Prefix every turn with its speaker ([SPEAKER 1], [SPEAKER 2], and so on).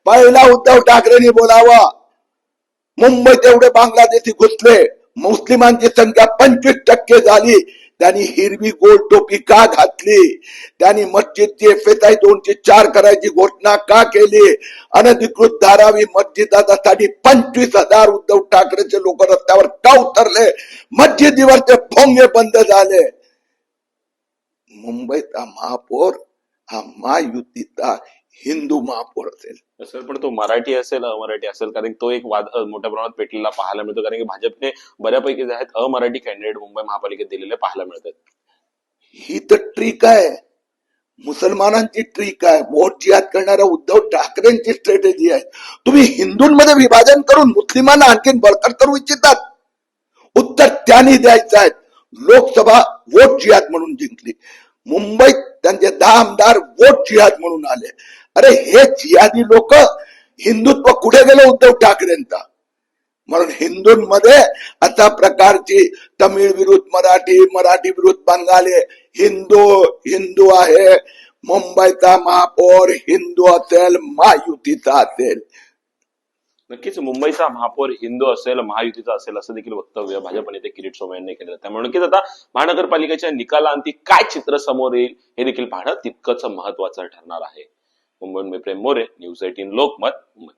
[SPEAKER 1] पहिला उद्धव ठाकरेंनी बोलावा. मुंबईत एवढे बांगलादेशी घुसले, मुस्लिमांची संख्या 25% झाली. त्यांनी हिरवी गोल टोपी का घातली? त्यांनी मस्जिदची FSI 204 करायची घोषणा का केली? अनधिकृत धारावी मस्जिदासाठी 25,000 उद्धव ठाकरेचे लोक रस्त्यावर का उतरले? मस्जिदीवरचे भोंगे बंद झाले. मुंबईचा महापौर हा महायुतीचा हिंदू महापौर असेल.
[SPEAKER 2] सर, पण तो मराठी असेल अमराठी असेल, कारण तो एक वाद मोठ्या प्रमाणात पेटलेला पाहायला मिळतो, कारण की भाजपने बऱ्यापैकी जे आहेत अमराठी कॅन्डिडेट मुंबई महापालिकेत दिलेले पाहायला मिळतात.
[SPEAKER 1] ही तर ट्रिक आहे, मुसलमानांची ट्रिक आहे. वोट जिहाद करणाऱ्या उद्धव ठाकरेंची स्ट्रॅटेजी आहे. तुम्ही हिंदूंमध्ये विभाजन करून मुस्लिमांना आणखीन बळकट करू इच्छितात. उत्तर त्यांनी द्यायचं आहे. लोकसभा वोट जिहाद म्हणून जिंकली. मुंबईत त्यांचे 10 आमदार वोट जिहाद म्हणून आले. अरे हे जिहादी लोक, हिंदुत्व कुठे गेलं उद्धव ठाकरेंचा? म्हणून हिंदूंमध्ये अशा प्रकारची तमिळ विरुद्ध मराठी, मराठी विरुद्ध बंगाली, हिंदू आहे. मुंबईचा महापौर हिंदू असेल, महायुतीचा असेल.
[SPEAKER 2] नक्कीच मुंबईचा महापौर हिंदू असेल, महायुतीचा असेल, असं देखील वक्तव्य भाजप नेते किरीट सोमय्या यांनी केलं. त्यामुळे नक्कीच आता महानगरपालिकेच्या निकालांती काय चित्र समोर येईल हे देखील पाहणं तितकंच महत्वाचं ठरणार आहे. मुंबईहून मी प्रेम मोरे, न्यूज 18 लोकमत, मुंबई.